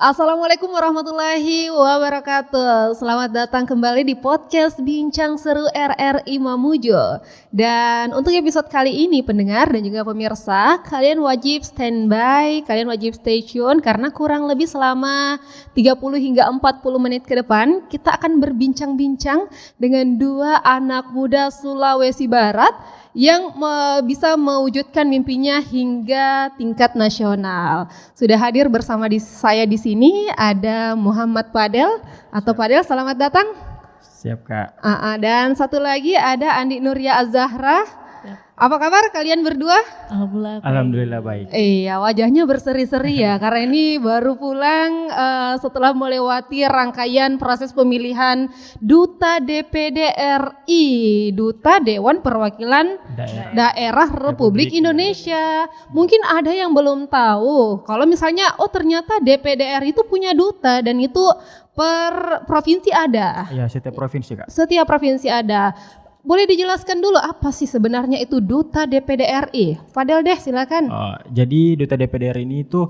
Assalamualaikum warahmatullahi wabarakatuh. Selamat datang kembali di podcast Bincang Seru RRI Mamuju. Dan untuk episode kali ini pendengar dan juga pemirsa, kalian wajib standby, kalian wajib stay tune karena kurang lebih selama 30 hingga 40 menit ke depan kita akan berbincang-bincang dengan dua anak muda Sulawesi Barat yang bisa mewujudkan mimpinya hingga tingkat nasional. Sudah hadir bersama saya di sini ada Muhammad Fadel atau Fadel, selamat datang. Siap Kak. Dan satu lagi ada Andi Nuria Az-Zahra. Apa kabar kalian berdua? Alhamdulillah baik. Iya, wajahnya berseri-seri ya karena ini baru pulang setelah melewati rangkaian proses pemilihan Duta DPD RI, Duta Dewan Perwakilan Daerah Republik Indonesia. Mungkin ada yang belum tahu kalau misalnya ternyata DPD RI itu punya duta dan itu per provinsi ada. Iya, setiap provinsi Kak. Setiap provinsi ada. Boleh dijelaskan dulu apa sih sebenarnya itu Duta DPD RI? Fadel deh silakan. Jadi Duta DPD RI ini itu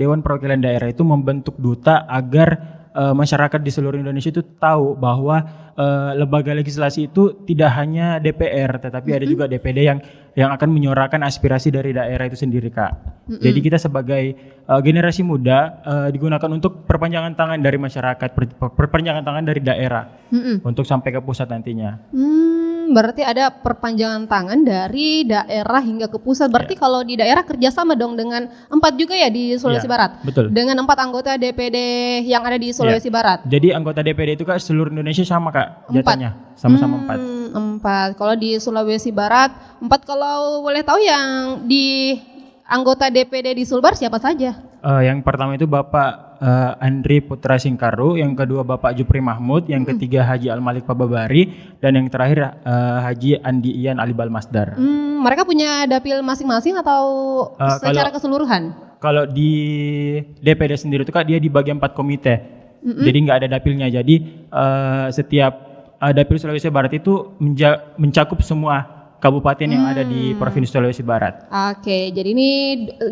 Dewan Perwakilan Daerah itu membentuk duta agar masyarakat di seluruh Indonesia itu tahu bahwa lembaga legislasi itu tidak hanya DPR tetapi ada juga DPD yang akan menyuarakan aspirasi dari daerah itu sendiri Kak. Jadi kita sebagai generasi muda digunakan untuk perpanjangan tangan dari masyarakat, perpanjangan tangan dari daerah untuk sampai ke pusat nantinya. Berarti ada perpanjangan tangan dari daerah hingga ke pusat. Berarti kalau di daerah kerjasama dong dengan 4 juga ya di Sulawesi Barat? Betul. Dengan 4 anggota DPD yang ada di Sulawesi Barat? Jadi anggota DPD itu Kak seluruh Indonesia sama Kak jatahnya, sama-sama 4. Kalau di Sulawesi Barat 4, kalau boleh tahu yang di anggota DPD di Sulbar siapa saja? Yang pertama itu Bapak Andri Putra Singkaru, yang kedua Bapak Jupri Mahmud, yang ketiga Haji Al-Malik Pababari, dan yang terakhir Haji Andi Ian Ali Balmasdar. Mereka punya dapil masing-masing atau secara keseluruhan? Kalau di DPD sendiri itu Kak dia dibagi 4 komite, jadi nggak ada dapilnya. Jadi setiap dapil Sulawesi Barat itu mencakup semua kabupaten yang ada di Provinsi Sulawesi Barat. Oke, jadi ini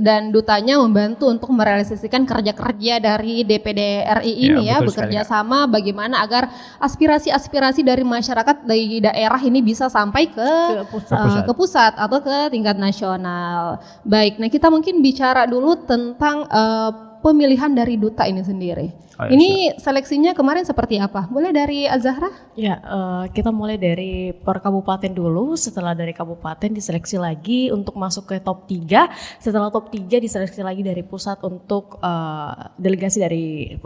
dan dutanya membantu untuk merealisasikan kerja-kerja dari DPD RI ini ya, bekerja sama bagaimana agar aspirasi-aspirasi dari masyarakat dari daerah ini bisa sampai ke pusat atau ke tingkat nasional. Baik, nah kita mungkin bicara dulu tentang pemilihan dari duta ini sendiri. Ini seleksinya kemarin seperti apa? Boleh dari Az-Zahra? Ya, kita mulai dari per kabupaten dulu. Setelah dari kabupaten diseleksi lagi untuk masuk ke top 3. Setelah top 3 diseleksi lagi dari pusat untuk delegasi dari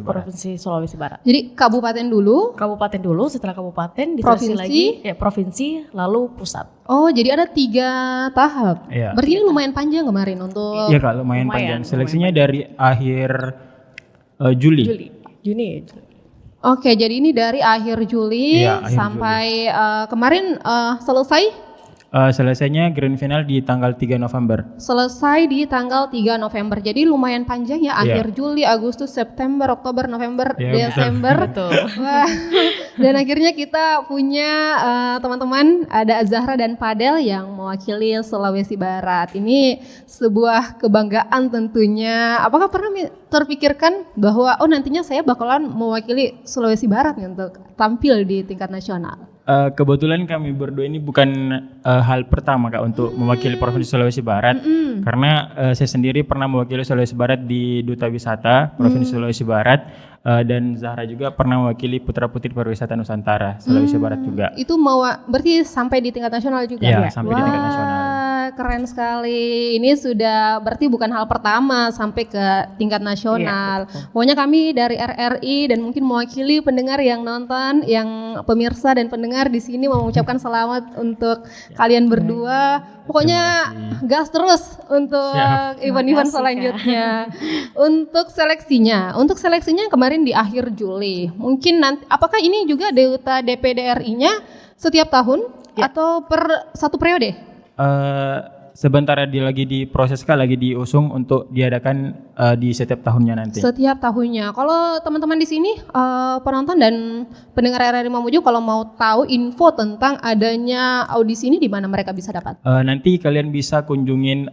Provinsi Sulawesi Barat. Jadi kabupaten dulu? Kabupaten dulu, setelah kabupaten diseleksi lagi provinsi lalu pusat. Oh, jadi ada 3 tahap. Iya. Berarti ini lumayan panjang kemarin untuk. Iya Kak, lumayan panjang. Seleksinya dari akhir Juni. Oke, jadi ini dari akhir Juli sampai kemarin selesai? Selesainya grand final di tanggal 3 November. Selesai di tanggal 3 November. Jadi lumayan panjang ya, akhir Juli, Agustus, September, Oktober, November, Desember. Betul. Wah. Dan akhirnya kita punya teman-teman, ada Az-Zahra dan Fadel yang mewakili Sulawesi Barat. Ini sebuah kebanggaan tentunya. Apakah pernah terpikirkan bahwa nantinya saya bakalan mewakili Sulawesi Barat nih untuk tampil di tingkat nasional? Kebetulan kami berdua ini bukan hal pertama Kak untuk mewakili Provinsi Sulawesi Barat, karena saya sendiri pernah mewakili Sulawesi Barat di Duta Wisata Provinsi Sulawesi Barat, dan Zahra juga pernah mewakili Putra Putri Pariwisata Nusantara Sulawesi Barat juga. Itu berarti sampai di tingkat nasional juga? Iya, sampai di tingkat nasional. Keren sekali. Ini sudah berarti bukan hal pertama sampai ke tingkat nasional. Pokoknya kami dari RRI dan mungkin mewakili pendengar yang nonton, yang pemirsa dan pendengar di sini mau mengucapkan selamat untuk kalian berdua. Pokoknya gas terus untuk event-event selanjutnya. Untuk seleksinya kemarin di akhir Juli. Mungkin nanti apakah ini juga Duta DPD RI-nya setiap tahun atau per satu periode? Sebentar lagi diproses Kak, lagi diusung untuk diadakan di setiap tahunnya nanti. Setiap tahunnya. Kalau teman-teman di sini penonton dan pendengar RRI Mamuju kalau mau tahu info tentang adanya audisi ini di mana mereka bisa dapat? Nanti kalian bisa kunjungin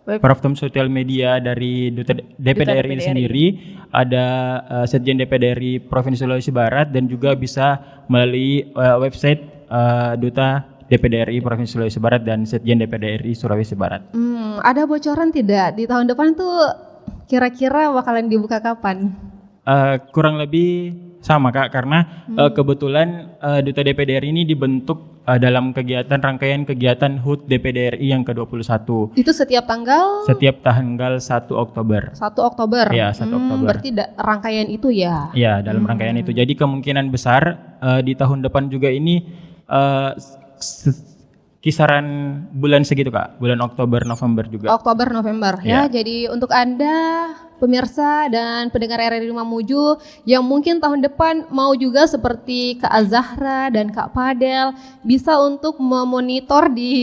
platform sosial media dari Duta DPD RI sendiri, ada Setjen DPD RI Provinsi Sulawesi Barat, dan juga bisa melalui website Duta DPD RI Provinsi Sulawesi Barat dan Setjen DPD RI Sulawesi Barat. Ada bocoran tidak di tahun depan tuh kira-kira bakalan dibuka kapan? Kurang lebih sama Kak, karena kebetulan Duta DPD RI ini dibentuk dalam rangkaian kegiatan HUT DPD RI yang ke-21. Itu setiap tanggal? Setiap tanggal 1 Oktober. 1 Oktober? Ya, 1 Oktober. Berarti rangkaian itu ya? Ya, dalam rangkaian itu. Jadi kemungkinan besar di tahun depan juga ini kisaran bulan segitu Kak, bulan Oktober, November juga. Oktober, November ya. Jadi untuk Anda pemirsa dan pendengar RRI Mamuju yang mungkin tahun depan mau juga seperti Kak Azahra dan Kak Padel, bisa untuk memonitor di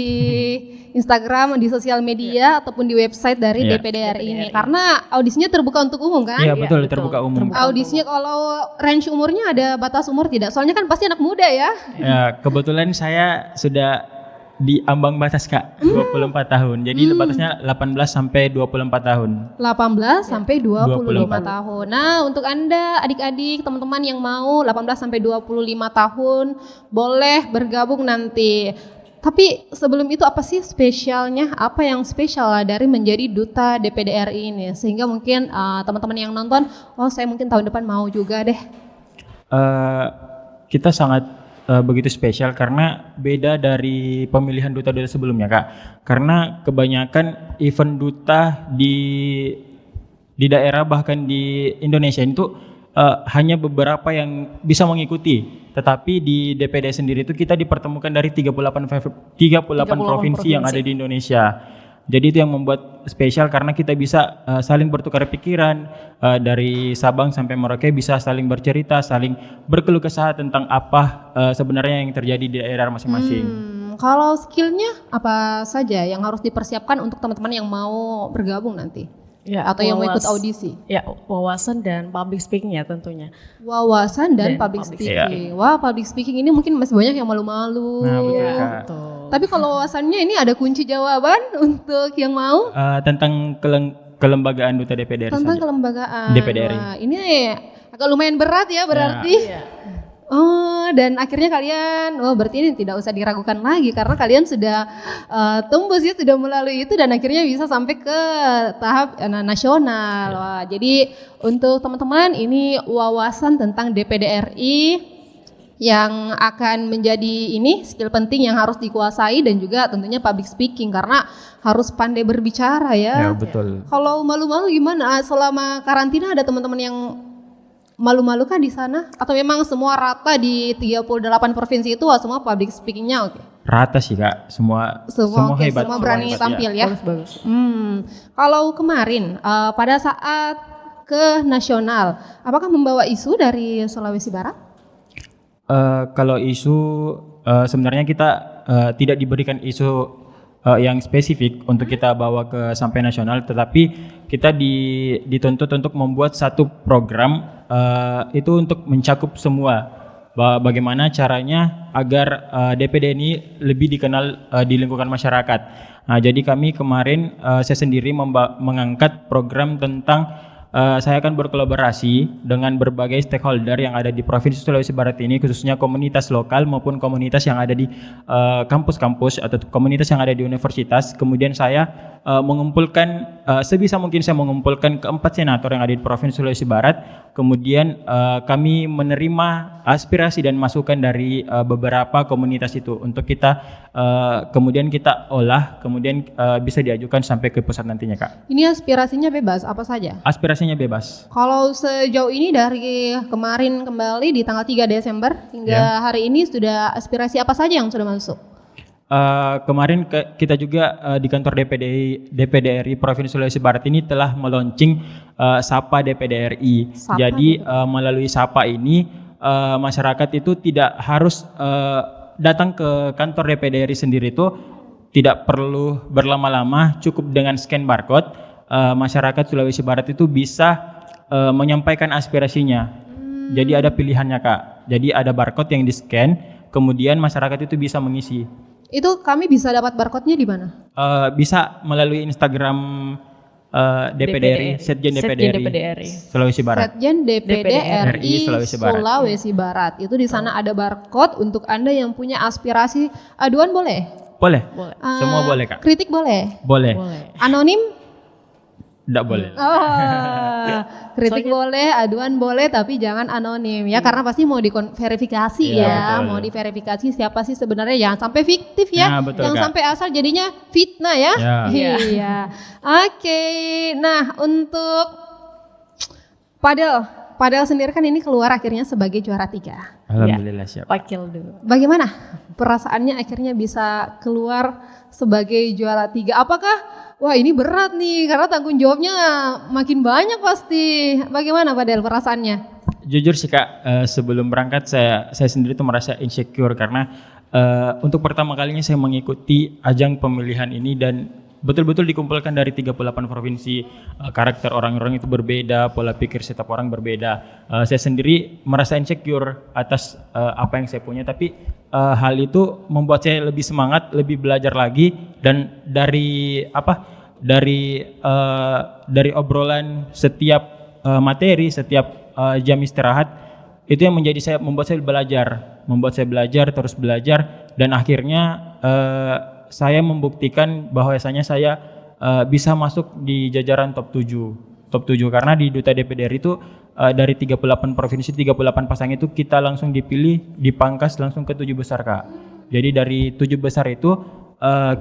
Instagram, di sosial media ataupun di website dari DPD RI ini, karena audisinya terbuka untuk umum kan? Iya betul, terbuka umum. Audisinya kalau range umurnya ada batas umur tidak? Soalnya kan pasti anak muda ya. Ya, kebetulan saya sudah di ambang batas Kak, 24 tahun. Jadi batasnya 18 sampai 24 tahun. 18 sampai 25 tahun. Nah, untuk Anda adik-adik, teman-teman yang mau 18 sampai 25 tahun boleh bergabung nanti. Tapi sebelum itu apa sih spesialnya? Apa yang spesial dari menjadi duta DPD RI ini? Sehingga mungkin teman-teman yang nonton, oh saya mungkin tahun depan mau juga deh. Kita sangat begitu spesial karena beda dari pemilihan duta-duta sebelumnya Kak. Karena kebanyakan event duta di daerah bahkan di Indonesia itu hanya beberapa yang bisa mengikuti. Tetapi di DPD sendiri itu kita dipertemukan dari 38 provinsi yang ada di Indonesia. Jadi itu yang membuat spesial karena kita bisa saling bertukar pikiran, dari Sabang sampai Merauke bisa saling bercerita, saling berkeluh kesah tentang apa sebenarnya yang terjadi di daerah masing-masing. Kalau skillnya apa saja yang harus dipersiapkan untuk teman-teman yang mau bergabung nanti? Ya, atau yang mau ikut audisi? Ya, wawasan dan public speaking ya tentunya. Wawasan dan public speaking. Wah, public speaking ini mungkin masih banyak yang malu-malu. Nah, betul Kak. Tapi kalau wawasannya ini ada kunci jawaban untuk yang mau? Tentang kelembagaan duta DPD RI. Tentang kelembagaan. DPD RI. Wah, ini agak lumayan berat ya berarti. Ya. Oh, dan akhirnya kalian, berarti ini tidak usah diragukan lagi karena kalian sudah tembus ya, sudah melalui itu dan akhirnya bisa sampai ke tahap nasional. Wah, jadi untuk teman-teman ini wawasan tentang DPD RI yang akan menjadi ini skill penting yang harus dikuasai dan juga tentunya public speaking karena harus pandai berbicara ya. Ya betul. Kalau malu-malu gimana? Selama karantina ada teman-teman yang malu-malu kah di sana? Atau memang semua rata di 38 provinsi itu semua public speakingnya oke? Rata sih Kak, semua hebat. Semua berani tampil ya? Bagus. Kalau kemarin pada saat ke nasional, apakah membawa isu dari Sulawesi Barat? Kalau isu sebenarnya kita tidak diberikan isu yang spesifik untuk kita bawa ke sampai nasional, tetapi kita dituntut untuk membuat satu program itu untuk mencakup semua. Bagaimana caranya agar DPD ini lebih dikenal di lingkungan masyarakat. Nah, jadi kami kemarin saya sendiri mengangkat program tentang saya akan berkolaborasi dengan berbagai stakeholder yang ada di Provinsi Sulawesi Barat ini, khususnya komunitas lokal maupun komunitas yang ada di kampus-kampus atau komunitas yang ada di universitas. Kemudian saya mengumpulkan sebisa mungkin saya mengumpulkan keempat senator yang ada di Provinsi Sulawesi Barat. Kemudian kami menerima aspirasi dan masukan dari beberapa komunitas itu untuk kita kemudian kita olah, kemudian bisa diajukan sampai ke pusat nantinya Kak. Ini aspirasinya bebas apa saja? Aspirasinya bebas. Kalau sejauh ini dari kemarin kembali di tanggal 3 Desember hingga hari ini sudah aspirasi apa saja yang sudah masuk? Kemarin kita juga di kantor DPD RI Provinsi Sulawesi Barat ini telah meluncing Sapa DPD RI. Jadi melalui Sapa ini masyarakat itu tidak harus datang ke kantor DPD RI sendiri, itu tidak perlu berlama-lama, cukup dengan scan barcode. Masyarakat Sulawesi Barat itu bisa menyampaikan aspirasinya. Jadi ada pilihannya Kak. Jadi ada barcode yang di scan, kemudian masyarakat itu bisa mengisi. Itu kami bisa dapat barcode-nya di mana? Bisa melalui Instagram DPD RI, Setjen DPD RI Sulawesi Barat. Setjen DPD RI Sulawesi Barat. Sulawesi Barat. Itu di sana ada barcode untuk Anda yang punya aspirasi. Aduan boleh? Boleh. Semua boleh, Kak. Kritik boleh? Boleh. Anonim? Enggak boleh. Kritik boleh, aduan boleh, tapi jangan anonim ya, karena pasti mau diverifikasi ya, betul. mau diverifikasi siapa sih sebenarnya, jangan sampai fiktif ya, betul, jangan Kak. sampai asal jadinya fitnah ya. Iya. Oke, nah untuk Padel sendiri kan ini keluar akhirnya sebagai juara 3. Alhamdulillah siap. Wakil dulu. Bagaimana perasaannya akhirnya bisa keluar sebagai juara 3? Apakah wah ini berat nih karena tanggung jawabnya makin banyak pasti. Bagaimana Padel perasaannya? Jujur sih Kak, sebelum berangkat saya sendiri tuh merasa insecure karena untuk pertama kalinya saya mengikuti ajang pemilihan ini dan betul-betul dikumpulkan dari 38 provinsi, karakter orang-orang itu berbeda, pola pikir setiap orang berbeda. Saya sendiri merasa insecure atas apa yang saya punya, tapi hal itu membuat saya lebih semangat, lebih belajar lagi, dan dari obrolan setiap materi, setiap jam istirahat itu yang membuat saya belajar, terus belajar, dan akhirnya saya membuktikan bahwasanya saya bisa masuk di jajaran top 7 karena di Duta DPD RI itu dari 38 provinsi, 38 pasang itu kita langsung dipilih, dipangkas langsung ke 7 besar Kak. Jadi dari 7 besar itu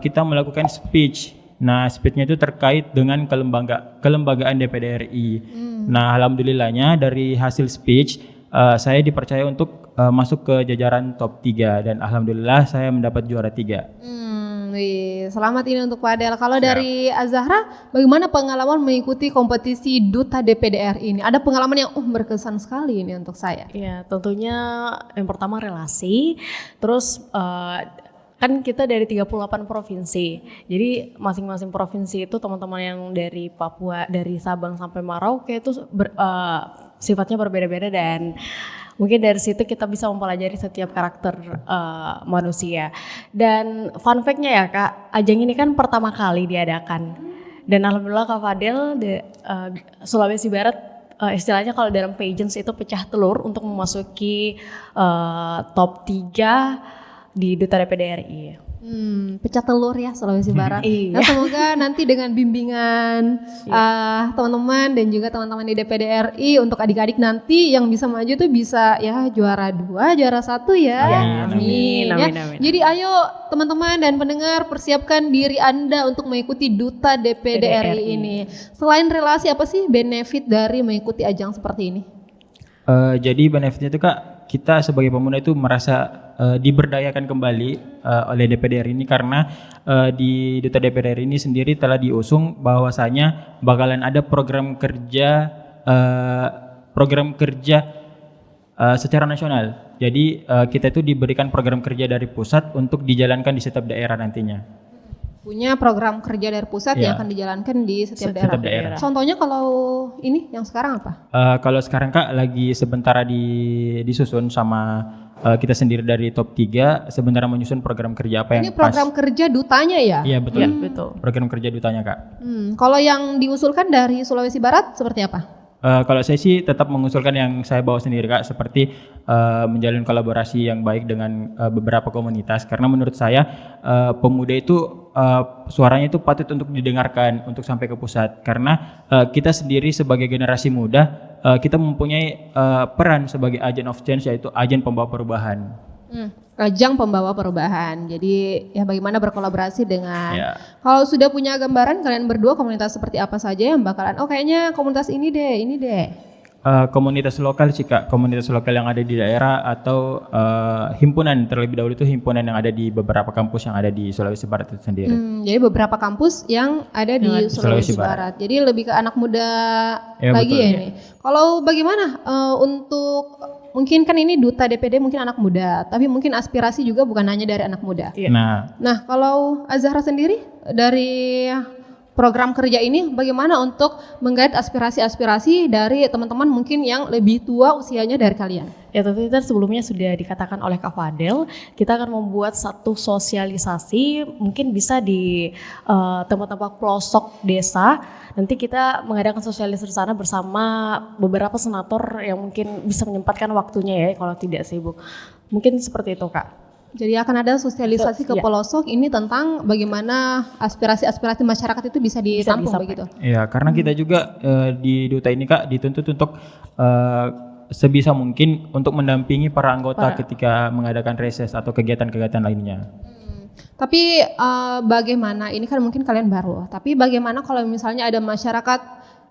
kita melakukan speech. Nah, speech-nya itu terkait dengan kelembagaan DPD RI. Nah, alhamdulillahnya dari hasil speech saya dipercaya untuk masuk ke jajaran top 3 dan alhamdulillah saya mendapat juara 3. Selamat ini untuk Padel. Kalau dari Azahra, bagaimana pengalaman mengikuti kompetisi Duta DPD RI ini? Ada pengalaman yang berkesan sekali ini untuk saya. Ya, tentunya yang pertama relasi, terus kan kita dari 38 provinsi. Jadi masing-masing provinsi itu teman-teman yang dari Papua, dari Sabang sampai Merauke itu sifatnya berbeda-beda, dan mungkin dari situ kita bisa mempelajari setiap karakter manusia. Dan fun fact-nya ya Kak, ajang ini kan pertama kali diadakan. Dan alhamdulillah Kak Fadel, Sulawesi Barat istilahnya kalau dalam pageants itu pecah telur untuk memasuki top 3 di Duta DPD RI. Pecah telur ya Sulawesi Barat. Iya. Nah, semoga nanti dengan bimbingan teman-teman dan juga teman-teman di DPD RI untuk adik-adik nanti yang bisa maju tuh bisa ya juara 2, juara 1 ya. Amin. Jadi ayo teman-teman dan pendengar, persiapkan diri Anda untuk mengikuti Duta DPD RI ini. Selain relasi, apa sih benefit dari mengikuti ajang seperti ini? Jadi benefitnya itu Kak, kita sebagai pemuda itu merasa diberdayakan kembali oleh DPD RI ini karena di Duta DPD RI ini sendiri telah diusung bahwasanya bakalan ada program kerja secara nasional. Jadi kita itu diberikan program kerja dari pusat untuk dijalankan di setiap daerah nantinya. Punya program kerja dari pusat yang akan dijalankan di setiap daerah. Contohnya kalau ini yang sekarang apa? Kalau sekarang Kak lagi sebentar disusun sama kita sendiri dari top 3 sebentar menyusun program kerja apa yang ini program kerja dutanya ya? Iya betul. Betul. Program kerja dutanya Kak. Kalau yang diusulkan dari Sulawesi Barat seperti apa? Kalau saya sih tetap mengusulkan yang saya bawa sendiri Kak, seperti menjalin kolaborasi yang baik dengan beberapa komunitas, karena menurut saya pemuda itu suaranya itu patut untuk didengarkan untuk sampai ke pusat, karena kita sendiri sebagai generasi muda kita mempunyai peran sebagai agent of change, yaitu agen pembawa perubahan. Ajang pembawa perubahan. Jadi ya bagaimana berkolaborasi dengan kalau sudah punya gambaran kalian berdua komunitas seperti apa saja yang bakalan kayaknya komunitas ini deh. Komunitas lokal sih Kak, komunitas lokal yang ada di daerah atau himpunan, terlebih dahulu itu himpunan yang ada di beberapa kampus yang ada di Sulawesi Barat itu sendiri. Jadi beberapa kampus yang ada di Sulawesi Barat. Jadi lebih ke anak muda lagi betul. Ya ini. Kalau bagaimana untuk mungkin kan ini Duta DPD mungkin anak muda, tapi mungkin aspirasi juga bukan hanya dari anak muda. Nah kalau Azahra sendiri dari program kerja ini bagaimana untuk menggait aspirasi-aspirasi dari teman-teman mungkin yang lebih tua usianya dari kalian? Ya tentu itu sebelumnya sudah dikatakan oleh Kak Fadel, kita akan membuat satu sosialisasi mungkin bisa di tempat-tempat pelosok desa. Nanti kita mengadakan sosialisasi di sana bersama beberapa senator yang mungkin bisa menyempatkan waktunya ya kalau tidak sibuk. Mungkin seperti itu Kak. Jadi akan ada sosialisasi ke pelosok ini tentang bagaimana aspirasi-aspirasi masyarakat itu bisa ditampung begitu. Iya, karena kita juga di Duta ini Kak dituntut untuk sebisa mungkin untuk mendampingi para anggota ketika mengadakan reses atau kegiatan-kegiatan lainnya. Tapi bagaimana, ini kan mungkin kalian baru, tapi bagaimana kalau misalnya ada masyarakat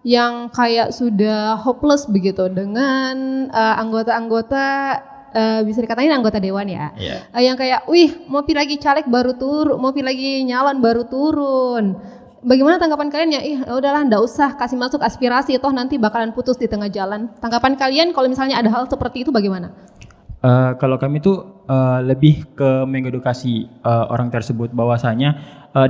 yang kayak sudah hopeless begitu dengan anggota-anggota bisa dikatain anggota dewan ya, yang kayak, wih mau pilih lagi caleg baru turun, mau pilih lagi nyalon baru turun. Bagaimana tanggapan kalian ya? Udahlah, ndak usah kasih masuk aspirasi, toh nanti bakalan putus di tengah jalan. Tanggapan kalian kalau misalnya ada hal seperti itu bagaimana? Kalau kami tuh lebih ke mengedukasi orang tersebut bahwasanya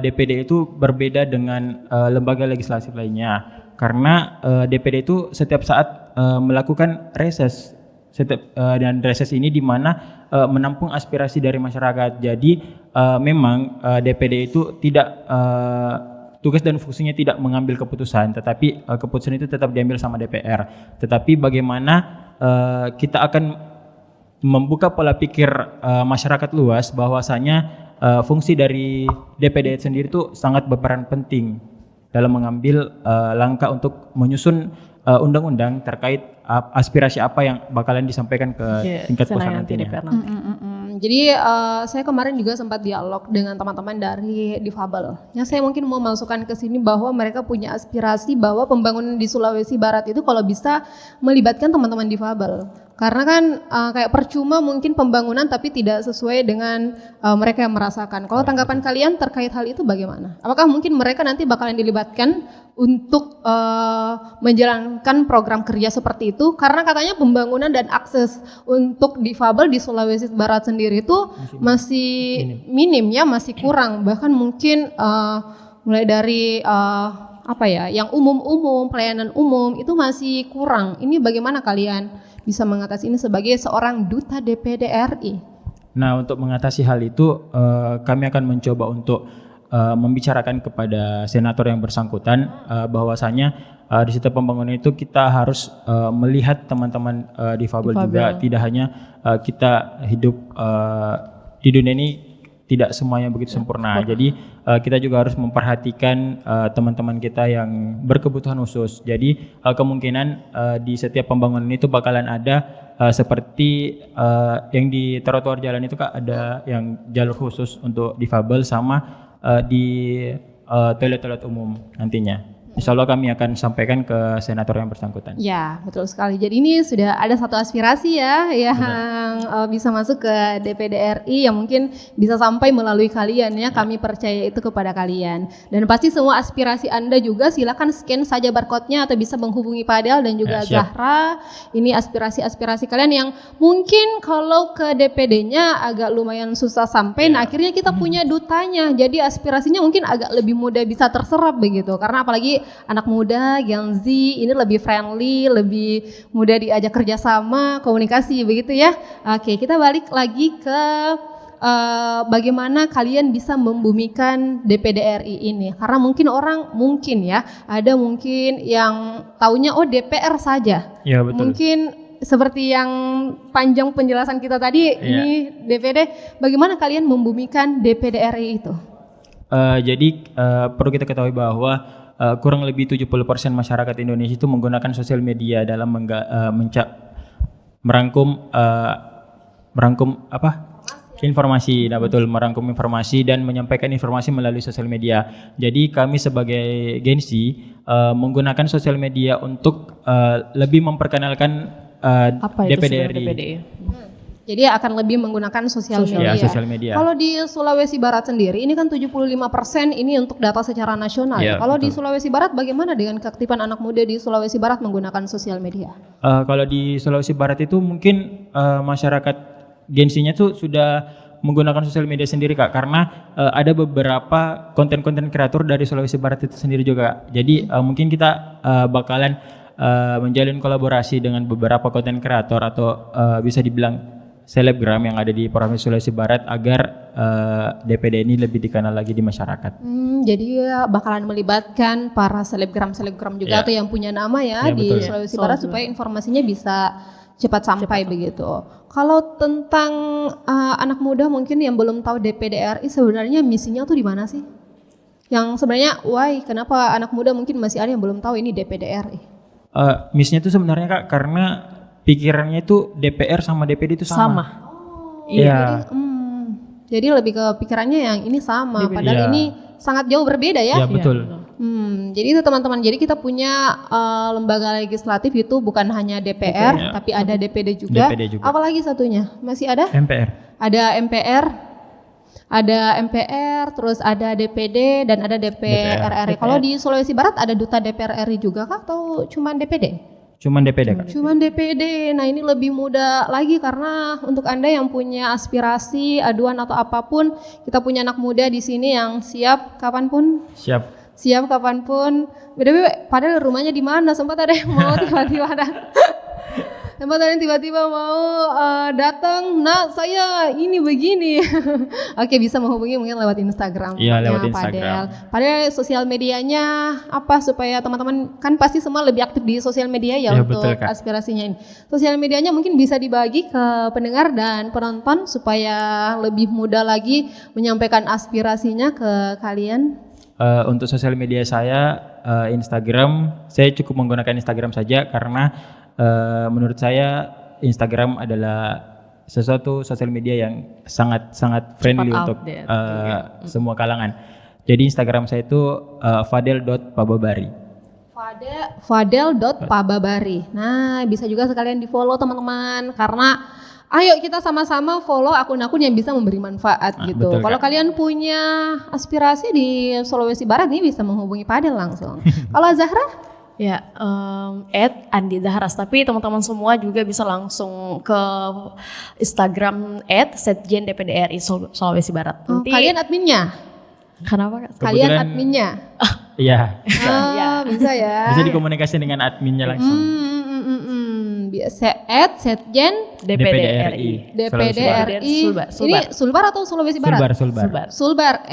DPD itu berbeda dengan lembaga legislatif lainnya, karena DPD itu setiap saat melakukan reses. Dan reses ini di mana menampung aspirasi dari masyarakat. Jadi memang DPD itu tidak tugas dan fungsinya tidak mengambil keputusan, tetapi keputusan itu tetap diambil sama DPR. Tetapi bagaimana kita akan membuka pola pikir masyarakat luas bahwasanya fungsi dari DPD sendiri itu sangat berperan penting dalam mengambil langkah untuk menyusun undang-undang terkait aspirasi apa yang bakalan disampaikan ke tingkat pusat nantinya. Jadi saya kemarin juga sempat dialog dengan teman-teman dari difabel. Ya saya mungkin mau masukkan ke sini bahwa mereka punya aspirasi bahwa pembangunan di Sulawesi Barat itu kalau bisa melibatkan teman-teman difabel. Karena kan kayak percuma mungkin pembangunan tapi tidak sesuai dengan mereka yang merasakan. Kalau tanggapan kalian terkait hal itu bagaimana? Apakah mungkin mereka nanti bakalan dilibatkan untuk menjalankan program kerja seperti itu? Karena katanya pembangunan dan akses untuk difabel di Sulawesi Barat sendiri itu masih minim ya, masih kurang. Bahkan mungkin mulai dari yang umum-umum, pelayanan umum itu masih kurang. Ini bagaimana kalian bisa mengatasi ini sebagai seorang duta DPD RI? Nah, untuk mengatasi hal itu kami akan mencoba untuk membicarakan kepada senator yang bersangkutan bahwasanya di setiap pembangunan itu kita harus melihat teman-teman difabel juga, tidak hanya kita hidup di dunia ini tidak semuanya begitu sempurna. Jadi kita juga harus memperhatikan teman-teman kita yang berkebutuhan khusus. Jadi kemungkinan di setiap pembangunan itu bakalan ada seperti yang di trotoar jalan itu Kak, ada yang jalur khusus untuk difabel sama di toilet-toilet umum nantinya. Insya Allah kami akan sampaikan ke senator yang bersangkutan. Ya, betul sekali. Jadi ini sudah ada satu aspirasi ya yang bisa masuk ke DPD RI yang mungkin bisa sampai melalui kalian ya. Kami percaya itu kepada kalian. Dan pasti semua aspirasi Anda juga silakan scan saja barcode-nya atau bisa menghubungi Padel dan juga Zahra. Ini aspirasi-aspirasi kalian yang mungkin kalau ke DPD-nya agak lumayan susah sampai. Nah, akhirnya kita punya dutanya. Jadi aspirasinya mungkin agak lebih mudah bisa terserap begitu. Karena apalagi anak muda, Gen Z ini lebih friendly, lebih mudah diajak kerjasama, komunikasi begitu ya. Oke, kita balik lagi ke bagaimana kalian bisa membumikan DPD RI ini. Karena mungkin orang ada mungkin yang taunya DPR saja. Ya, betul. Mungkin seperti yang panjang penjelasan kita tadi, ini DPD, bagaimana kalian membumikan DPD RI itu? Jadi perlu kita ketahui bahwa kurang lebih 70% masyarakat Indonesia itu menggunakan sosial media dalam merangkum informasi. Nah, betul, merangkum informasi dan menyampaikan informasi melalui sosial media. Jadi kami sebagai Gensi menggunakan sosial media untuk lebih memperkenalkan DPD RI. Jadi akan lebih menggunakan sosial media. Kalau di Sulawesi Barat sendiri ini kan 75% ini untuk data secara nasional. Kalau di Sulawesi Barat bagaimana dengan keaktifan anak muda di Sulawesi Barat menggunakan sosial media? Kalau di Sulawesi Barat itu mungkin masyarakat Gensinya tuh sudah menggunakan sosial media sendiri Kak, karena ada beberapa konten-konten kreator dari Sulawesi Barat itu sendiri juga. Jadi mungkin kita bakalan menjalin kolaborasi dengan beberapa konten kreator atau bisa dibilang selebgram yang ada di Provinsi Sulawesi Barat agar DPD ini lebih dikenal lagi di masyarakat. Jadi bakalan melibatkan para selebgram juga atau yang punya nama ya di betul. Sulawesi Barat supaya informasinya bisa cepat sampai begitu. Kalau tentang anak muda mungkin yang belum tahu DPD RI sebenarnya misinya tuh di mana sih? Yang sebenarnya kenapa anak muda mungkin masih ada yang belum tahu ini DPD RI? Misinya itu sebenarnya Kak karena pikirannya itu DPR sama DPD itu sama. Iya. Jadi lebih ke pikirannya yang ini sama, padahal ini sangat jauh berbeda ya. Iya betul. Jadi itu teman-teman, jadi kita punya lembaga legislatif itu bukan hanya DPR, tapi ada DPD juga. Apalagi satunya? Masih ada? MPR. Ada MPR, terus ada DPD dan ada DPR RI. Kalau di Sulawesi Barat ada duta DPR RI juga kah atau cuma DPD? Cuman DPD Kak. Cuman DPD. Nah ini lebih mudah lagi karena untuk Anda yang punya aspirasi, aduan atau apapun, kita punya anak muda di sini yang siap kapanpun. Siap kapanpun. Beda-beda. Padahal rumahnya di mana? Sempat ada yang mau tiba-tiba mau datang. Nah saya ini begini. Oke, bisa menghubungi mungkin lewat Instagram. Iya lewat Instagram. Padahal sosial medianya apa supaya teman-teman kan pasti semua lebih aktif di sosial media ya untuk betul, aspirasinya ini. Sosial medianya mungkin bisa dibagi ke pendengar dan penonton supaya lebih mudah lagi menyampaikan aspirasinya ke kalian. Untuk sosial media saya Instagram, saya cukup menggunakan Instagram saja karena menurut saya Instagram adalah sesuatu sosial media yang sangat friendly untuk semua kalangan. Jadi Instagram saya itu fadel.pababari. Fadel.pababari. Nah, bisa juga sekalian di-follow teman-teman karena ayo kita sama-sama follow akun-akun yang bisa memberi manfaat gitu. Kalau kalian punya aspirasi di Sulawesi Barat nih bisa menghubungi Fadel langsung. Kalau Zahra? Ya, @Andi Zahras. Tapi teman-teman semua juga bisa langsung ke Instagram @Setjen DPD RI Sulawesi Barat. Nanti kalian adminnya? Kenapa Kak? Kalian adminnya? Iya. Bisa ya. Bisa dikomunikasi dengan adminnya langsung. Biasa @Setjen DPD RI. DPD RI. Ini Sulbar atau Sulawesi Barat? Sulbar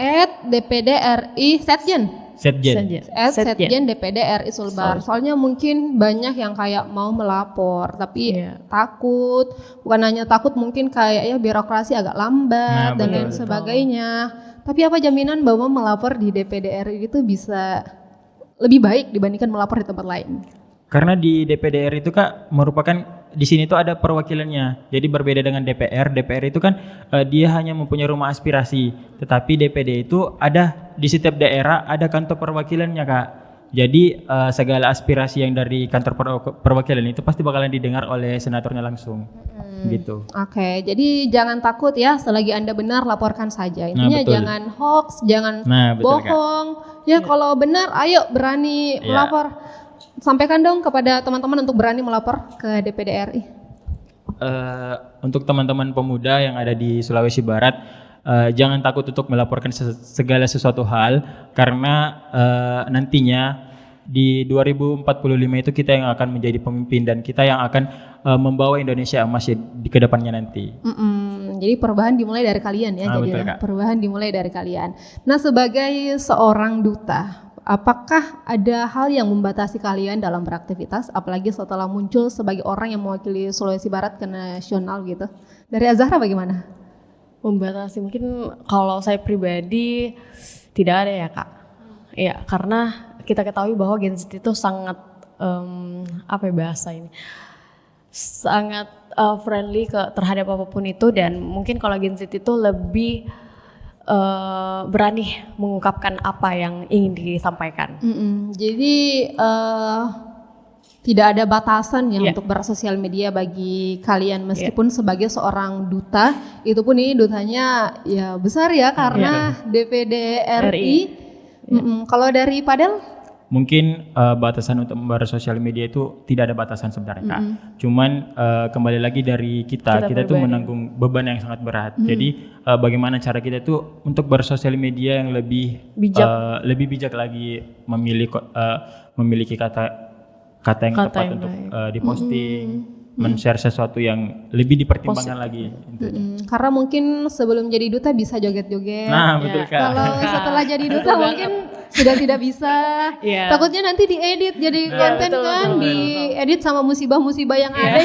@DPD RI Setjen. Setjen DPD RI Sulbar. Soalnya mungkin banyak yang kayak mau melapor tapi takut. Bukan hanya takut, mungkin kayak ya birokrasi agak lambat dan lain sebagainya. Tapi apa jaminan bahwa melapor di DPD RI itu bisa lebih baik dibandingkan melapor di tempat lain? Karena di DPD RI itu Kak merupakan di sini tuh ada perwakilannya. Jadi berbeda dengan DPR. DPR itu kan dia hanya mempunyai rumah aspirasi, tetapi DPD itu ada di setiap daerah ada kantor perwakilannya Kak. Jadi segala aspirasi yang dari kantor perwakilan itu pasti bakalan didengar oleh senatornya langsung. Gitu. Oke, jadi jangan takut ya, selagi Anda benar laporkan saja. Intinya jangan hoax, jangan bohong. Kak. Ya kalau benar ayo berani melapor. Sampaikan dong kepada teman-teman untuk berani melapor ke DPD RI. Untuk teman-teman pemuda yang ada di Sulawesi Barat, jangan takut untuk melaporkan segala sesuatu hal karena nantinya di 2045 itu kita yang akan menjadi pemimpin dan kita yang akan membawa Indonesia emas di kedepannya nanti. Jadi perubahan dimulai dari kalian ya. Perubahan dimulai dari kalian. Nah, sebagai seorang duta, apakah ada hal yang membatasi kalian dalam beraktivitas, apalagi setelah muncul sebagai orang yang mewakili Sulawesi Barat ke nasional gitu? Dari Azahra bagaimana? Membatasi mungkin kalau saya pribadi tidak ada ya Kak. Ya karena kita ketahui bahwa Gen Z itu sangat sangat friendly terhadap apapun itu, dan mungkin kalau Gen Z itu lebih berani mengungkapkan apa yang ingin disampaikan. Jadi tidak ada batasan ya untuk bersosial media bagi kalian meskipun sebagai seorang duta, itu pun ini dutanya besar ya karena DPD RI. Kalau dari Padel? mungkin batasan untuk bersosial media itu tidak ada batasan sebenarnya Kak. Cuman kembali lagi dari kita tuh menanggung beban yang sangat berat. Jadi bagaimana cara kita tuh untuk bersosial media yang lebih bijak lagi memiliki kata yang tepat untuk diposting, men-share sesuatu yang lebih dipertimbangkan lagi. Karena mungkin sebelum jadi duta bisa joget-joget. Nah, betul Kak. Kalau setelah jadi duta mungkin sudah tidak bisa. Takutnya nanti diedit jadi konten kan, diedit sama musibah-musibah yang ada.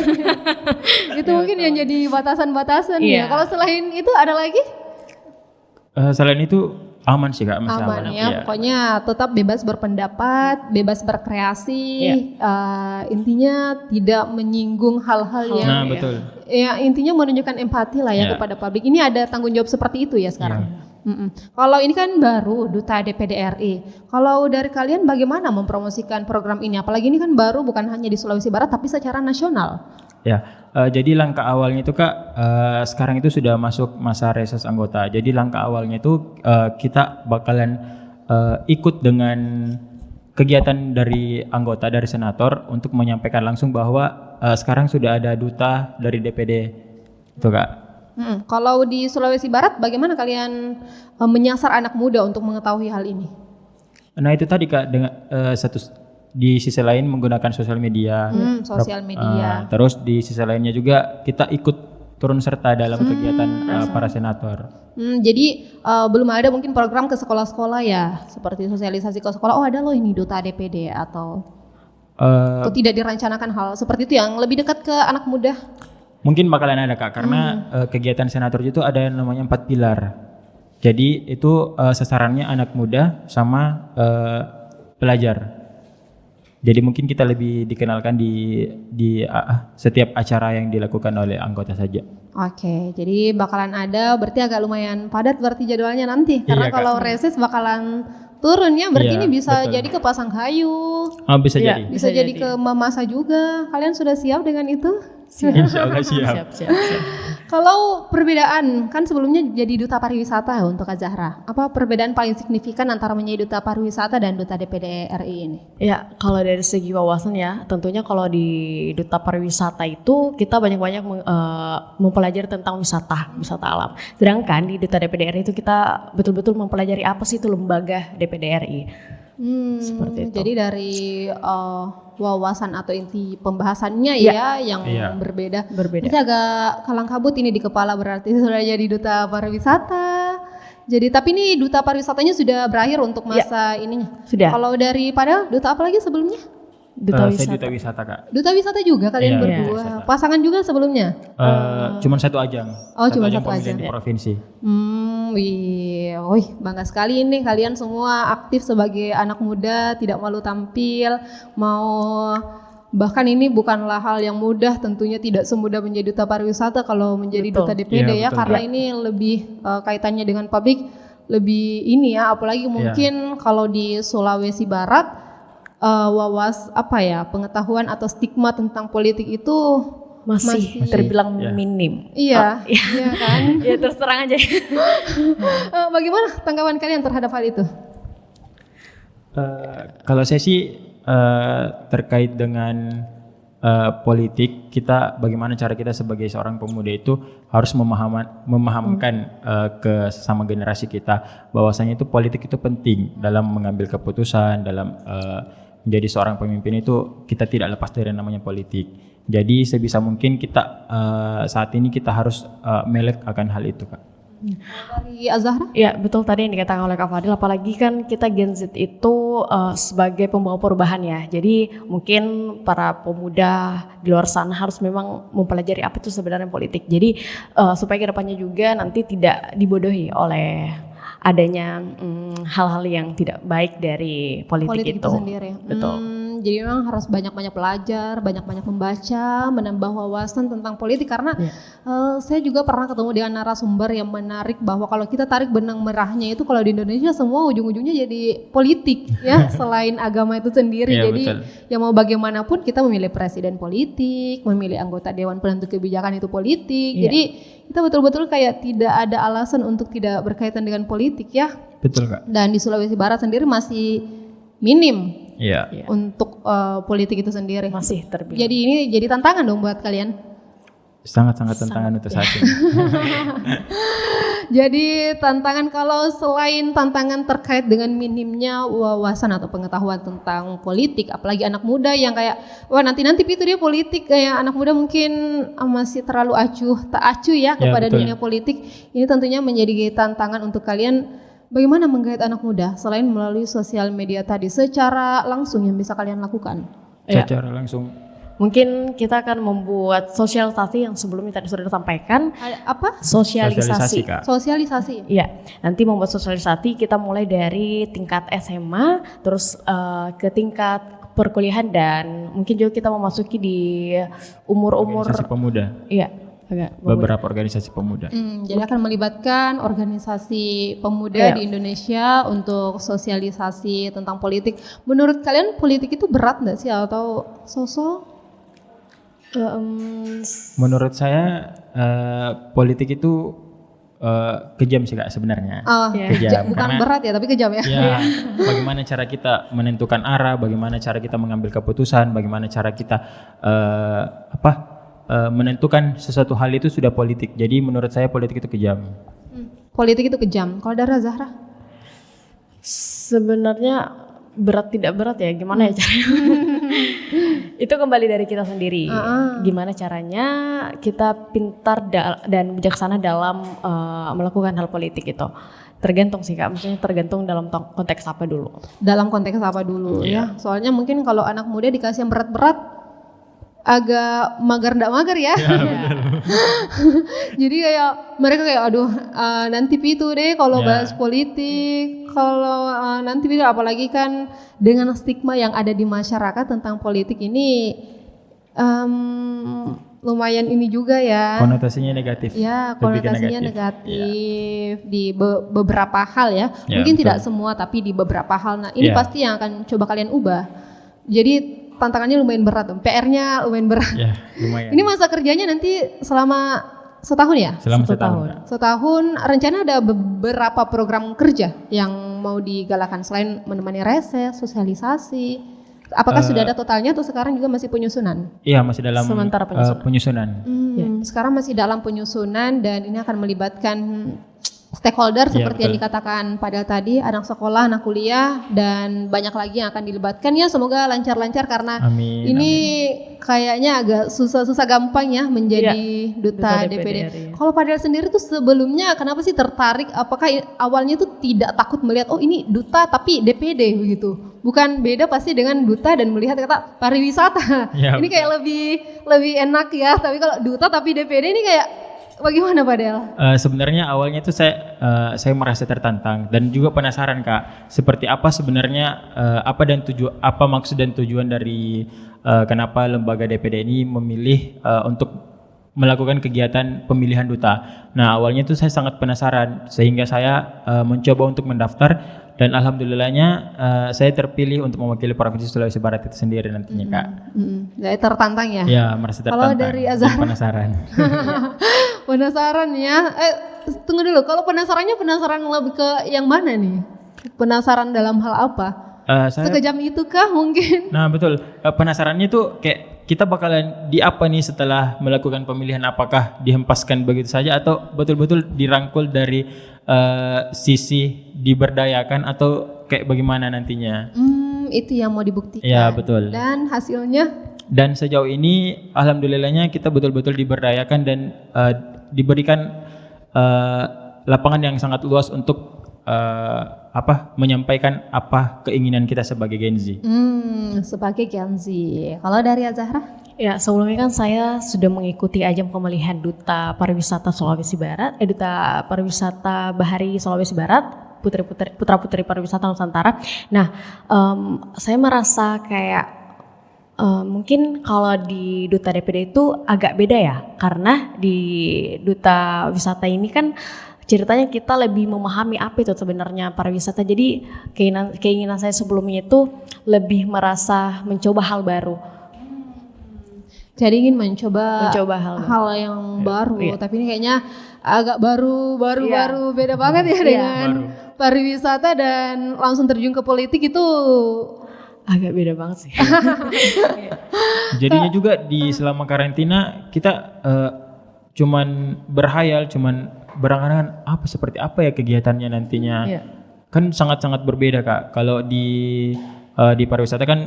Itu mungkin yang jadi batasan-batasan ya. Kalau selain itu ada lagi? Selain itu aman sih Kak, masih aman ya. Pokoknya tetap bebas berpendapat, bebas berkreasi. Intinya tidak menyinggung hal-hal yang betul. Ya intinya menunjukkan empati lah ya kepada publik. Ini ada tanggung jawab seperti itu ya sekarang. Kalau ini kan baru Duta DPD RI. Kalau dari kalian bagaimana mempromosikan program ini? Apalagi ini kan baru, bukan hanya di Sulawesi Barat tapi secara nasional. Jadi langkah awalnya itu Kak, sekarang itu sudah masuk masa reses anggota. Jadi langkah awalnya itu kita bakalan ikut dengan kegiatan dari anggota, dari senator untuk menyampaikan langsung bahwa sekarang sudah ada duta dari DPD itu Kak. Kalau di Sulawesi Barat bagaimana kalian menyasar anak muda untuk mengetahui hal ini? Nah itu tadi Kak, dengan di sisi lain menggunakan sosial media. Terus di sisi lainnya juga kita ikut turun serta dalam kegiatan para senator. Jadi belum ada mungkin program ke sekolah-sekolah ya, seperti sosialisasi ke sekolah. Oh ada loh ini duta DPD atau tidak direncanakan hal seperti itu yang lebih dekat ke anak muda? Mungkin bakalan ada Kak, karena kegiatan senator itu ada yang namanya 4 pilar. Jadi itu sasarannya anak muda sama pelajar. Jadi mungkin kita lebih dikenalkan di setiap acara yang dilakukan oleh anggota saja. Oke, jadi bakalan ada, berarti agak lumayan padat berarti jadwalnya nanti. Karena kalau reses bakalan turun ya, berarti ini bisa jadi ke Pasangkayu. Bisa jadi. Bisa jadi ke Mamasa juga. Kalian sudah siap dengan itu? Insya Allah siap. Kalau perbedaan, kan sebelumnya jadi duta pariwisata ya untuk Kak Zahra. Apa perbedaan paling signifikan antara menjadi duta pariwisata dan duta DPD RI ini? Ya, kalau dari segi wawasan ya, tentunya kalau di duta pariwisata itu kita banyak-banyak mempelajari tentang wisata alam. Sedangkan di duta DPD RI itu kita betul-betul mempelajari apa sih itu lembaga DPD RI. Seperti itu. Jadi dari wawasan atau inti pembahasannya yang berbeda. Berarti agak kalang kabut ini di kepala, berarti sudah jadi duta pariwisata. Jadi tapi ini duta pariwisatanya sudah berakhir untuk masa ininya. Sudah. Kalau dari Padel duta apa lagi sebelumnya? Duta wisata. Saya duta wisata Kak. Duta wisata juga kalian berdua. Pasangan juga sebelumnya? Cuman satu ajang. Cuma satu ajang di provinsi. Wih, bangga sekali ini kalian semua aktif sebagai anak muda, tidak malu tampil, bahkan ini bukanlah hal yang mudah, tentunya tidak semudah menjadi duta pariwisata kalau menjadi duta DPD karena ini lebih kaitannya dengan publik, lebih ini ya, apalagi mungkin kalau di Sulawesi Barat pengetahuan atau stigma tentang politik itu masih terbilang minim. Iya kan? Ya terus terang aja. Bagaimana tanggapan kalian terhadap hal itu? Kalau saya sih terkait dengan politik, bagaimana cara kita sebagai seorang pemuda itu harus memahamkan ke sesama generasi kita bahwasanya itu politik itu penting dalam mengambil keputusan, dalam menjadi seorang pemimpin itu kita tidak lepas dari namanya politik. Jadi sebisa mungkin kita saat ini kita harus melek akan hal itu Kak. Dari Azahra? Ya betul tadi yang dikatakan oleh Kak Fadil, apalagi kan kita Gen Z itu sebagai pembawa perubahan ya. Jadi mungkin para pemuda di luar sana harus memang mempelajari apa itu sebenarnya politik. Jadi supaya kedepannya juga nanti tidak dibodohi oleh adanya hal-hal yang tidak baik dari politik itu sendiri. Betul. Jadi memang harus banyak-banyak belajar, banyak-banyak membaca, menambah wawasan tentang politik karena saya juga pernah ketemu dengan narasumber yang menarik bahwa kalau kita tarik benang merahnya itu kalau di Indonesia semua ujung-ujungnya jadi politik ya selain agama itu sendiri. Jadi ya mau bagaimanapun kita memilih presiden politik, memilih anggota dewan penentu kebijakan itu politik. Jadi kita betul-betul kayak tidak ada alasan untuk tidak berkaitan dengan politik ya. Betul Kak. Dan di Sulawesi Barat sendiri masih minim Iya. untuk politik itu sendiri. Masih terbilang. Jadi ini jadi tantangan dong buat kalian. Sangat-sangat tantangan untuk saat ini. Jadi tantangan, kalau selain tantangan terkait dengan minimnya wawasan atau pengetahuan tentang politik, apalagi anak muda yang kayak wah nanti itu dia politik, kayak anak muda mungkin masih terlalu tak acuh ya kepada betul. dunia politik. Ini tentunya menjadi tantangan untuk kalian. Bagaimana menggait anak muda selain melalui sosial media tadi secara langsung yang bisa kalian lakukan? Secara langsung. Mungkin kita akan membuat sosialisasi yang sebelumnya tadi sudah disampaikan. Apa? Sosialisasi. Kak. Sosialisasi. Iya, nanti membuat sosialisasi kita mulai dari tingkat SMA, terus ke tingkat perkuliahan, dan mungkin juga kita memasuki di umur-umur. Organisasi pemuda. Iya, agak Beberapa organisasi pemuda. Jadi akan melibatkan organisasi pemuda Iya. di Indonesia untuk sosialisasi tentang politik. Menurut kalian politik itu berat nggak sih atau sosok? Menurut saya politik itu kejam sih Kak sebenarnya. Kejam. Bukan Karena berat ya, tapi kejam ya. ya bagaimana cara kita menentukan arah, bagaimana cara kita mengambil keputusan, bagaimana cara kita menentukan sesuatu hal itu sudah politik. Jadi menurut saya politik itu kejam. Politik itu kejam. Kalau Dara Zahra? Sebenarnya berat tidak berat ya, gimana ya caranya? Itu kembali dari kita sendiri. Gimana caranya kita pintar dan bijaksana dalam melakukan hal politik itu. Tergantung sih Kak, maksudnya tergantung dalam konteks apa dulu. Dalam konteks apa dulu ya? Soalnya mungkin kalau anak muda dikasih yang berat-berat agak mager ya. Jadi kayak mereka kayak aduh nanti itu deh kalau bahas politik, kalau nanti itu, apalagi kan dengan stigma yang ada di masyarakat tentang politik ini lumayan ini juga ya. Konotasinya negatif. Ya, Lebih ke konotasinya negatif di beberapa hal ya. Mungkin betul. tidak semua tapi di beberapa hal. Nah, ini pasti yang akan coba kalian ubah. Jadi tantangannya lumayan berat, PR-nya lumayan berat. Ya, lumayan. Ini masa kerjanya nanti selama setahun ya? Selama setahun. Setahun, rencana ada beberapa program kerja yang mau digalakan selain menemani reses, sosialisasi. Apakah sudah ada totalnya atau sekarang juga masih penyusunan? Iya, masih dalam Sementara penyusunan. Sekarang masih dalam penyusunan dan ini akan melibatkan stakeholder seperti yang dikatakan Padel tadi, anak sekolah, anak kuliah, dan banyak lagi yang akan dilibatkan ya. Semoga lancar-lancar karena ini kayaknya agak susah gampang ya menjadi duta DPD. Kalau Padel sendiri tuh sebelumnya kenapa sih tertarik? Apakah awalnya tuh tidak takut melihat oh ini duta tapi DPD begitu? Bukan beda pasti dengan duta dan melihat kata pariwisata. Ini kayak lebih enak ya. Tapi kalau duta tapi DPD ini kayak bagaimana Padel? Sebenarnya awalnya itu saya merasa tertantang dan juga penasaran Kak, seperti apa sebenarnya apa maksud dan tujuan dari kenapa lembaga DPD ini memilih untuk melakukan kegiatan pemilihan duta. Nah awalnya itu saya sangat penasaran sehingga saya mencoba untuk mendaftar dan alhamdulillahnya saya terpilih untuk mewakili Provinsi Sulawesi Barat itu sendiri nantinya Kak. Jadi tertantang ya? Ya merasa tertantang. Kalau dari Azhar? Penasaran. Penasaran ya. Tunggu dulu. Kalau penasarannya penasaran lebih ke yang mana nih? Penasaran dalam hal apa? Sekejam itu kah mungkin? Nah betul. Penasarannya tuh kayak kita bakalan di apa nih setelah melakukan pemilihan, apakah dihempaskan begitu saja atau betul-betul dirangkul dari sisi diberdayakan atau kayak bagaimana nantinya? Itu yang mau dibuktikan. Ya betul. Dan hasilnya? Dan sejauh ini alhamdulillahnya kita betul-betul diberdayakan dan diberikan lapangan yang sangat luas untuk menyampaikan apa keinginan kita sebagai Gen Z. Sebagai Gen Z. Kalau dari Azahra? Ya sebelumnya kan saya sudah mengikuti ajang pemilihan Duta Pariwisata Sulawesi Barat, Duta Pariwisata Bahari Sulawesi Barat, putra-putri pariwisata Nusantara. Nah, saya merasa kayak mungkin kalau di Duta DPD itu agak beda ya, karena di Duta Wisata ini kan ceritanya kita lebih memahami apa itu sebenarnya pariwisata. Jadi keinginan saya sebelumnya itu lebih merasa mencoba hal baru. Jadi ingin mencoba hal yang baru, tapi ini kayaknya agak baru, beda banget ya dengan pariwisata dan langsung terjun ke politik itu Agak beda banget sih. Jadinya juga di selama karantina kita cuman berhayal, cuman berangan-angan seperti apa ya kegiatannya nantinya. Iya. Kan sangat-sangat berbeda Kak. Kalau di pariwisata kan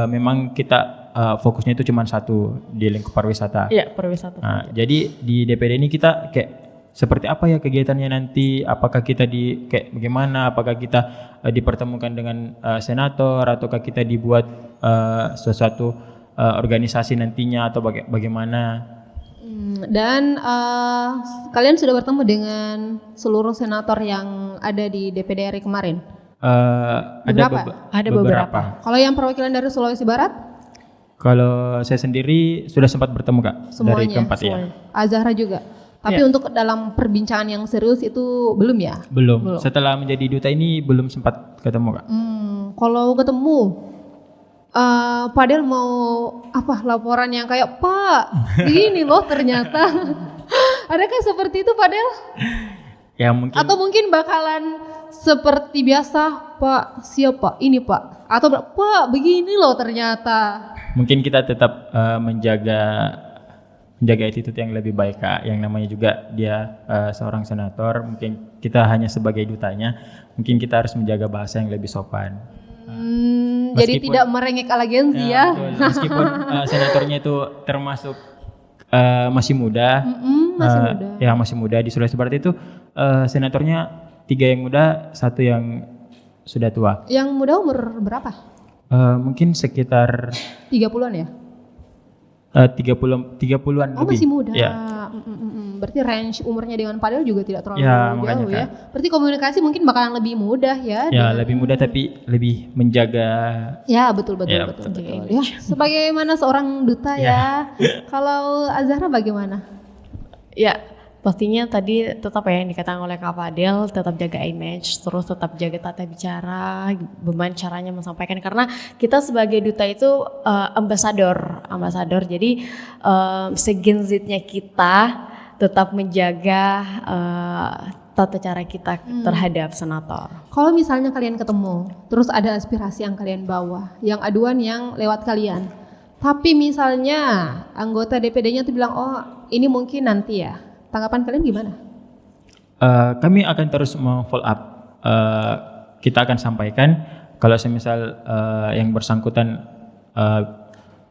memang kita fokusnya itu cuma satu di lingkup pariwisata. Iya, pariwisata. Nah, jadi di DPD ini kita kayak seperti apa ya kegiatannya nanti? Apakah kita kayak bagaimana? Apakah kita dipertemukan dengan senator ataukah kita dibuat sesuatu organisasi nantinya atau bagaimana? Dan kalian sudah bertemu dengan seluruh senator yang ada di DPD RI kemarin? Ada beberapa. Kalau yang perwakilan dari Sulawesi Barat? Kalau saya sendiri sudah sempat bertemu Kak. Semuanya, dari keempat ya. Azahra juga. Tapi untuk dalam perbincangan yang serius itu belum ya? Belum. Setelah menjadi duta ini belum sempat ketemu Kak. Kalau ketemu, Pak Del mau laporan yang kayak Pak, begini loh ternyata. Adakah seperti itu Pak Del? Ya mungkin. Atau mungkin bakalan seperti biasa, Pak siapa ini Pak? Atau Pak begini loh ternyata. Mungkin kita tetap menjaga attitude yang lebih baik Kak. Yang namanya juga dia seorang senator, mungkin kita hanya sebagai dutanya, mungkin kita harus menjaga bahasa yang lebih sopan. Jadi tidak merengek agensi ya. Betul. Meskipun senatornya itu termasuk masih muda, masih muda di Sulawesi Barat itu senatornya 3 yang muda, 1 yang sudah tua. Yang muda umur berapa? Mungkin sekitar 30-an ya? 30-an lebih. Masih muda. Ya. Berarti range umurnya dengan Padel juga tidak terlalu Ya, jauh makanya, ya. Kak. Berarti komunikasi mungkin bakalan lebih mudah ya. Ya, lebih mudah tapi lebih menjaga. Ya, betul. Ya, betul. Ya, sebagaimana seorang duta ya. Kalau Azahra bagaimana? Ya, pastinya tadi tetap ya yang dikatakan oleh Kak Fadel, tetap jaga image, terus tetap jaga tata bicara, bagaimana caranya menyampaikan, karena kita sebagai duta itu ambasador. Jadi segenzitnya kita tetap menjaga tata cara kita terhadap senator. Kalau misalnya kalian ketemu, terus ada aspirasi yang kalian bawa, yang aduan yang lewat kalian. Tapi misalnya anggota DPD-nya tuh bilang, oh ini mungkin nanti ya. Tanggapan kalian gimana? Kami akan terus follow up. Kita akan sampaikan kalau semisal yang bersangkutan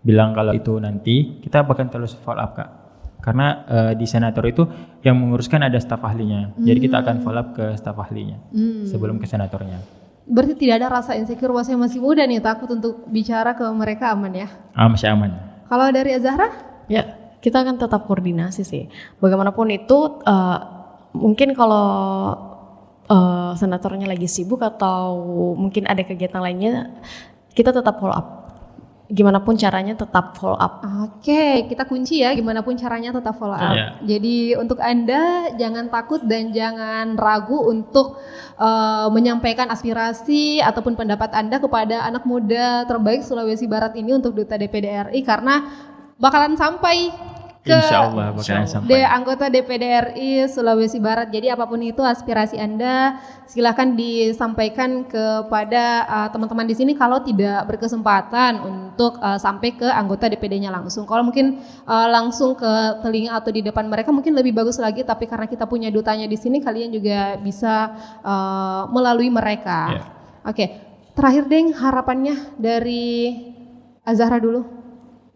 bilang kalau itu nanti, kita bakal terus follow up Kak. Karena di senator itu yang menguruskan ada staf ahlinya. Jadi kita akan follow up ke staf ahlinya sebelum ke senatornya. Berarti tidak ada rasa insecure bahwa saya masih muda nih, takut untuk bicara ke mereka, aman ya? Masih aman. Kalau dari Azahra? Ya, kita akan tetap koordinasi sih. Bagaimanapun itu mungkin kalau senatornya lagi sibuk atau mungkin ada kegiatan lainnya, kita tetap follow up. Gimana pun caranya tetap follow up. Oke, kita kunci ya, gimana pun caranya tetap follow up. Ya. Jadi untuk Anda jangan takut dan jangan ragu untuk menyampaikan aspirasi ataupun pendapat Anda kepada anak muda terbaik Sulawesi Barat ini untuk Duta DPD RI, karena bakalan sampai ke Insya Allah bakalan sampai. anggota DPD RI Sulawesi Barat. Jadi apapun itu aspirasi Anda silakan disampaikan kepada teman-teman di sini kalau tidak berkesempatan untuk sampai ke anggota DPD-nya langsung. Kalau mungkin langsung ke telinga atau di depan mereka mungkin lebih bagus lagi, tapi karena kita punya dutanya di sini, kalian juga bisa melalui mereka. Yeah. Oke, terakhir Deng, harapannya dari Azahra dulu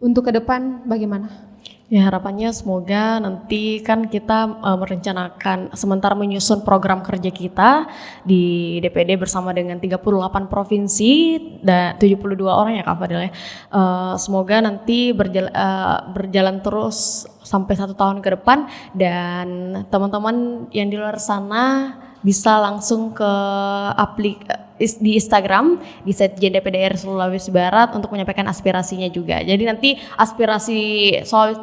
untuk ke depan bagaimana? Ya, harapannya semoga nanti kan kita merencanakan sementara menyusun program kerja kita di DPD bersama dengan 38 provinsi dan 72 orang ya Kak Fadil ya. Semoga nanti berjalan terus sampai 1 tahun ke depan, dan teman-teman yang di luar sana bisa langsung ke di Instagram di Sekjen DPD Sulawesi Barat untuk menyampaikan aspirasinya juga. Jadi nanti aspirasi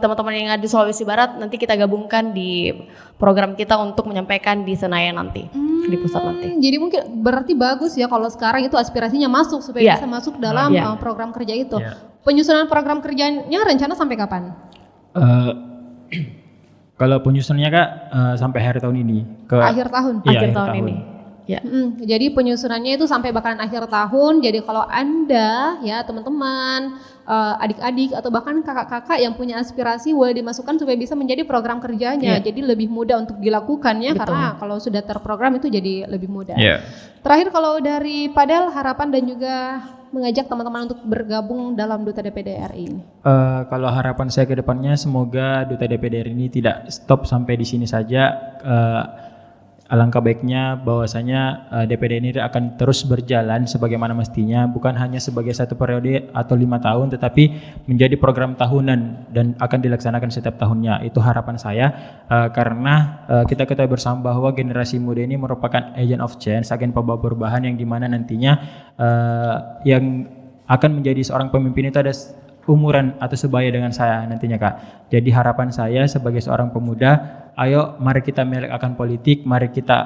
teman-teman yang ada di Sulawesi Barat nanti kita gabungkan di program kita untuk menyampaikan di Senayan nanti, di pusat nanti. Jadi mungkin berarti bagus ya kalau sekarang itu aspirasinya masuk supaya bisa masuk dalam program kerja itu. Penyusunan program kerjanya rencana sampai kapan? Kalau penyusunannya Kak sampai akhir tahun ini. Akhir tahun? Akhir tahun ini. Ya. Jadi penyusunannya itu sampai bakalan akhir tahun. Jadi kalau Anda ya teman-teman, adik-adik atau bahkan kakak-kakak yang punya aspirasi boleh dimasukkan supaya bisa menjadi program kerjanya. Jadi lebih mudah untuk dilakukan ya. Betul. Karena kalau sudah terprogram itu jadi lebih mudah. Yeah. Terakhir kalau dari Padel, harapan dan juga mengajak teman-teman untuk bergabung dalam Duta DPD RI ini. Kalau harapan saya ke depannya semoga Duta DPD RI ini tidak stop sampai di sini saja. Alangkah baiknya bahwasanya DPD ini akan terus berjalan sebagaimana mestinya, bukan hanya sebagai satu periode atau 5 tahun, tetapi menjadi program tahunan dan akan dilaksanakan setiap tahunnya. Itu harapan saya, karena kita ketahui bersama bahwa generasi muda ini merupakan agent of change, agen pembawa perubahan yang dimana nantinya yang akan menjadi seorang pemimpin itu ada umuran atau sebaya dengan saya nantinya, Kak. Jadi harapan saya sebagai seorang pemuda, ayo mari kita melek akan politik, mari kita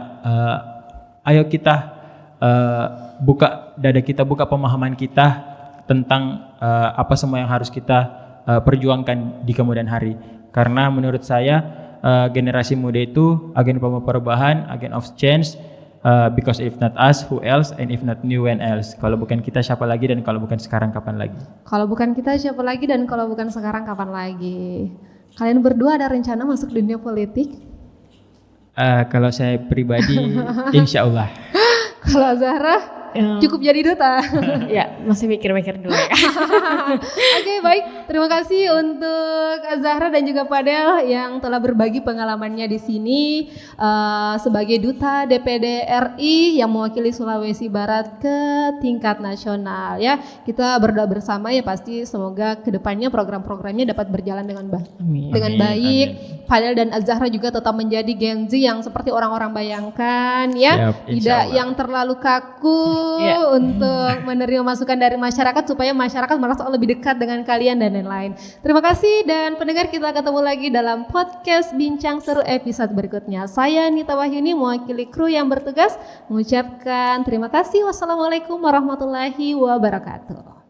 buka dada kita, buka pemahaman kita tentang apa semua yang harus kita perjuangkan di kemudian hari. Karena menurut saya generasi muda itu agen pembawa perubahan, agen of change. Because if not us, who else? And if not new, when else? Kalau bukan kita siapa lagi, dan kalau bukan sekarang kapan lagi? Kalau bukan kita siapa lagi, dan kalau bukan sekarang kapan lagi? Kalian berdua ada rencana masuk dunia politik? Kalau saya pribadi, insya Allah. Kalau Zahra cukup jadi duta. Ya, masih mikir-mikir dulu ya. Oke, baik. Terima kasih untuk Zahra dan juga Padel yang telah berbagi pengalamannya di sini sebagai duta DPD RI yang mewakili Sulawesi Barat ke tingkat nasional ya. Kita berdoa bersama ya, pasti semoga kedepannya program-programnya dapat berjalan dengan baik. Padel dan Zahra juga tetap menjadi Gen Z yang seperti orang-orang bayangkan ya. Tidak yang terlalu kaku untuk menerima masukan dari masyarakat supaya masyarakat merasa lebih dekat dengan kalian dan lain-lain. Terima kasih, dan pendengar, kita ketemu lagi dalam podcast Bincang Seru episode berikutnya. Saya Nita Wahyuni mewakili kru yang bertugas mengucapkan terima kasih. Wassalamualaikum warahmatullahi wabarakatuh.